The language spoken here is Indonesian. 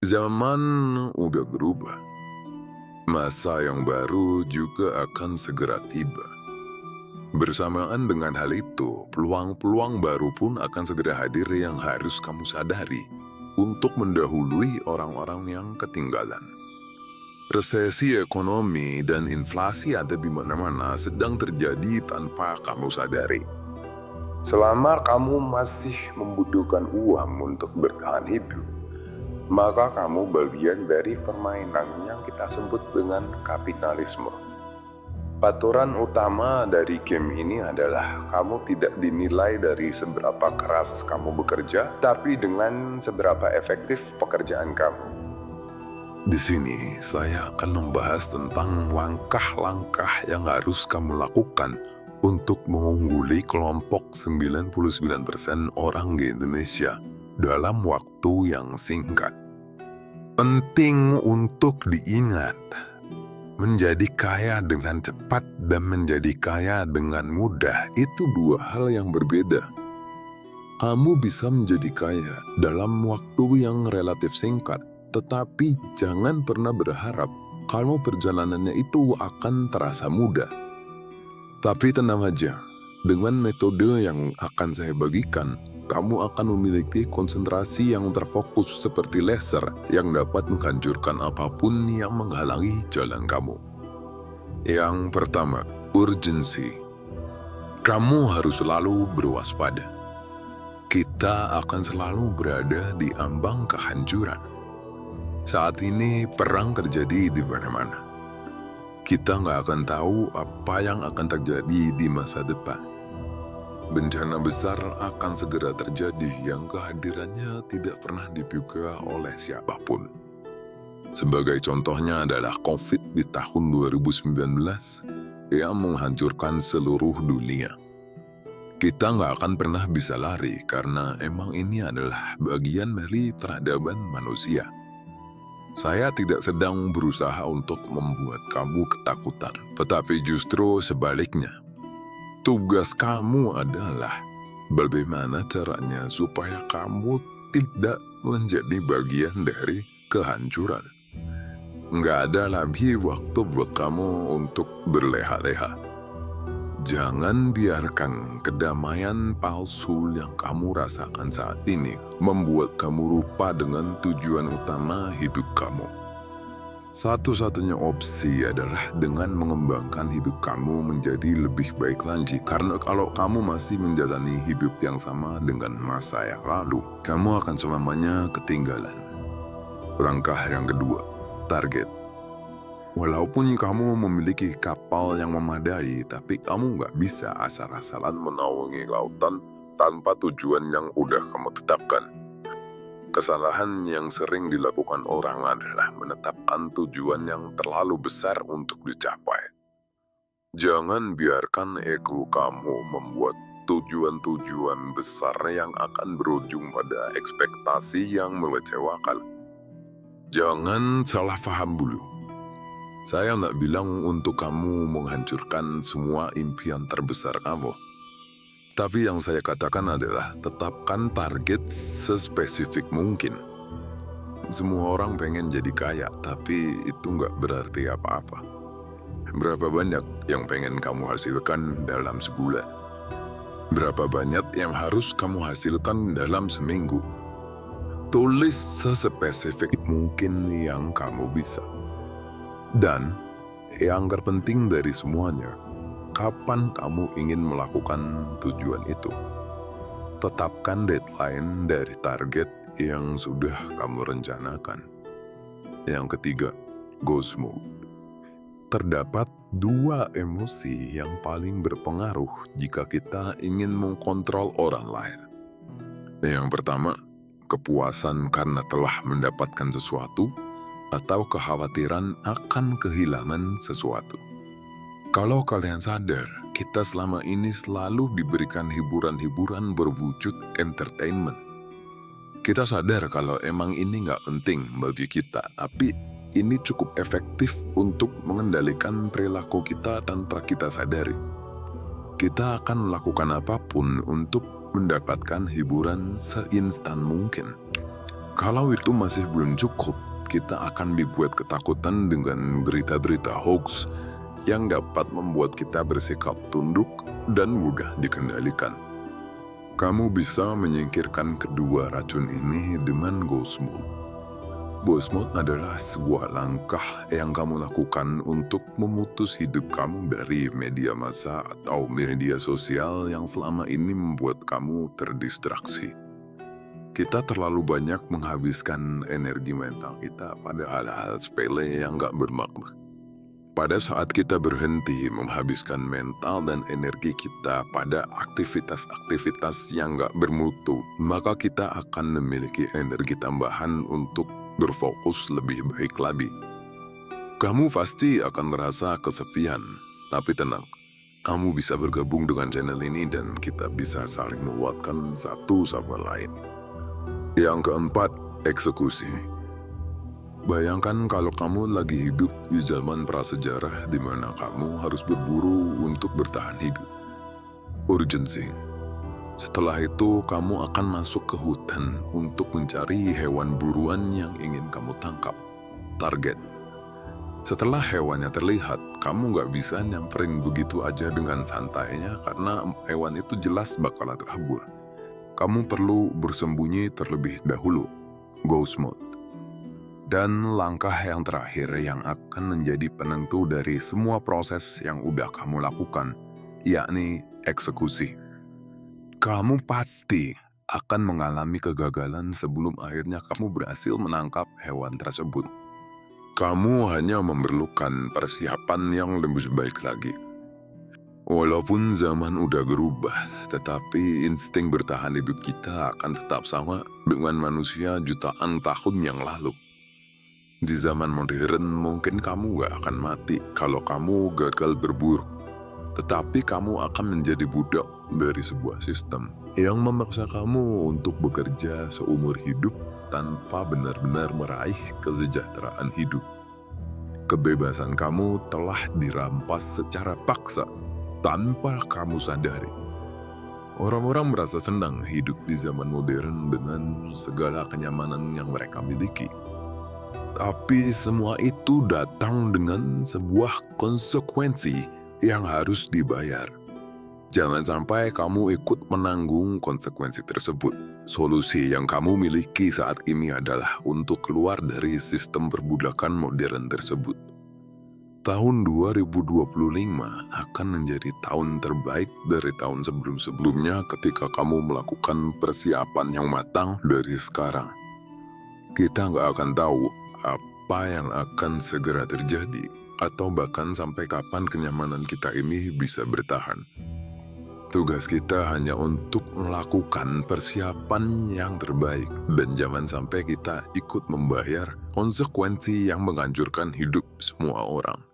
Zaman udah berubah. Masa yang baru juga akan segera tiba. Bersamaan dengan hal itu, peluang-peluang baru pun akan segera hadir yang harus kamu sadari untuk mendahului orang-orang yang ketinggalan. Resesi ekonomi dan inflasi ada di mana-mana sedang terjadi tanpa kamu sadari. Selama kamu masih membutuhkan uang untuk bertahan hidup, maka kamu bagian dari permainan yang kita sebut dengan kapitalisme. Aturan utama dari game ini adalah kamu tidak dinilai dari seberapa keras kamu bekerja, tapi dengan seberapa efektif pekerjaan kamu. Di sini saya akan membahas tentang langkah-langkah yang harus kamu lakukan untuk mengungguli kelompok 99% orang di Indonesia dalam waktu yang singkat. Penting untuk diingat, menjadi kaya dengan cepat dan menjadi kaya dengan mudah itu dua hal yang berbeda. Kamu bisa menjadi kaya dalam waktu yang relatif singkat, tetapi jangan pernah berharap kalau perjalanannya itu akan terasa mudah. Tapi tenang aja, dengan metode yang akan saya bagikan, kamu akan memiliki konsentrasi yang terfokus seperti laser yang dapat menghancurkan apapun yang menghalangi jalan kamu. Yang pertama, urgensi. Kamu harus selalu berwaspada. Kita akan selalu berada di ambang kehancuran. Saat ini perang terjadi di mana-mana. Kita nggak akan tahu apa yang akan terjadi di masa depan. Bencana besar akan segera terjadi yang kehadirannya tidak pernah diduga oleh siapapun. Sebagai contohnya adalah COVID di tahun 2019 yang menghancurkan seluruh dunia. Kita nggak akan pernah bisa lari karena emang ini adalah bagian dari peradaban manusia. Saya tidak sedang berusaha untuk membuat kamu ketakutan, tetapi justru sebaliknya. Tugas kamu adalah bagaimana caranya supaya kamu tidak menjadi bagian dari kehancuran. Nggak ada lagi waktu buat kamu untuk berleha-leha. Jangan biarkan kedamaian palsu yang kamu rasakan saat ini membuat kamu lupa dengan tujuan utama hidup kamu. Satu-satunya opsi adalah dengan mengembangkan hidup kamu menjadi lebih baik lagi. Karena kalau kamu masih menjalani hidup yang sama dengan masa yang lalu, kamu akan selamanya ketinggalan. Langkah yang kedua, target. Walaupun kamu memiliki kapal yang memadai, tapi kamu nggak bisa asal-asalan menaungi lautan tanpa tujuan yang udah kamu tetapkan. Kesalahan yang sering dilakukan orang adalah menetapkan tujuan yang terlalu besar untuk dicapai. Jangan biarkan ego kamu membuat tujuan-tujuan besar yang akan berujung pada ekspektasi yang mengecewakan. Jangan salah paham dulu. Saya nggak bilang untuk kamu menghancurkan semua impian terbesar kamu. Tapi yang saya katakan adalah tetapkan target sespesifik mungkin. Semua orang pengen jadi kaya, tapi itu nggak berarti apa-apa. Berapa banyak yang pengen kamu hasilkan dalam sebulan? Berapa banyak yang harus kamu hasilkan dalam seminggu? Tulis sespesifik mungkin yang kamu bisa. Dan yang terpenting dari semuanya, kapan kamu ingin melakukan tujuan itu? Tetapkan deadline dari target yang sudah kamu rencanakan. Yang ketiga, go smooth. Terdapat dua emosi yang paling berpengaruh jika kita ingin mengkontrol orang lain. Yang pertama, kepuasan karena telah mendapatkan sesuatu, atau kekhawatiran akan kehilangan sesuatu. Kalau kalian sadar, kita selama ini selalu diberikan hiburan-hiburan berwujud entertainment. Kita sadar kalau emang ini nggak penting bagi kita, tapi ini cukup efektif untuk mengendalikan perilaku kita tanpa kita sadari. Kita akan melakukan apapun untuk mendapatkan hiburan seinstan mungkin. Kalau itu masih belum cukup, kita akan dibuat ketakutan dengan berita-berita hoax yang dapat membuat kita bersikap tunduk dan mudah dikendalikan. Kamu bisa menyingkirkan kedua racun ini dengan ghost mode. Ghost mode adalah sebuah langkah yang kamu lakukan untuk memutus hidup kamu dari media massa atau media sosial yang selama ini membuat kamu terdistraksi. Kita terlalu banyak menghabiskan energi mental kita pada hal-hal sepele yang gak bermakna. Pada saat kita berhenti menghabiskan mental dan energi kita pada aktivitas-aktivitas yang gak bermutu, maka kita akan memiliki energi tambahan untuk berfokus lebih baik lagi. Kamu pasti akan merasa kesepian, tapi tenang. Kamu bisa bergabung dengan channel ini dan kita bisa saling menguatkan satu sama lain. Yang keempat, eksekusi. Bayangkan kalau kamu lagi hidup di zaman prasejarah di mana kamu harus berburu untuk bertahan hidup. Urgency. Setelah itu, kamu akan masuk ke hutan untuk mencari hewan buruan yang ingin kamu tangkap. Target. Setelah hewannya terlihat, kamu gak bisa nyamperin begitu aja dengan santainya karena hewan itu jelas bakal terhambur. Kamu perlu bersembunyi terlebih dahulu. Ghost mode. Dan langkah yang terakhir yang akan menjadi penentu dari semua proses yang udah kamu lakukan, yakni eksekusi. Kamu pasti akan mengalami kegagalan sebelum akhirnya kamu berhasil menangkap hewan tersebut. Kamu hanya memerlukan persiapan yang lebih baik lagi. Walaupun zaman udah berubah, tetapi insting bertahan hidup kita akan tetap sama dengan manusia jutaan tahun yang lalu. Di zaman modern mungkin kamu gak akan mati kalau kamu gagal berburu. Tetapi kamu akan menjadi budak dari sebuah sistem yang memaksa kamu untuk bekerja seumur hidup tanpa benar-benar meraih kesejahteraan hidup. Kebebasan kamu telah dirampas secara paksa tanpa kamu sadari. Orang-orang merasa senang hidup di zaman modern dengan segala kenyamanan yang mereka miliki. Tapi semua itu datang dengan sebuah konsekuensi yang harus dibayar. Jangan sampai kamu ikut menanggung konsekuensi tersebut. Solusi yang kamu miliki saat ini adalah untuk keluar dari sistem perbudakan modern tersebut. Tahun 2025 akan menjadi tahun terbaik dari tahun sebelum-sebelumnya ketika kamu melakukan persiapan yang matang dari sekarang. Kita nggak akan tahu apa yang akan segera terjadi, atau bahkan sampai kapan kenyamanan kita ini bisa bertahan. Tugas kita hanya untuk melakukan persiapan yang terbaik dan jangan sampai kita ikut membayar konsekuensi yang menghancurkan hidup semua orang.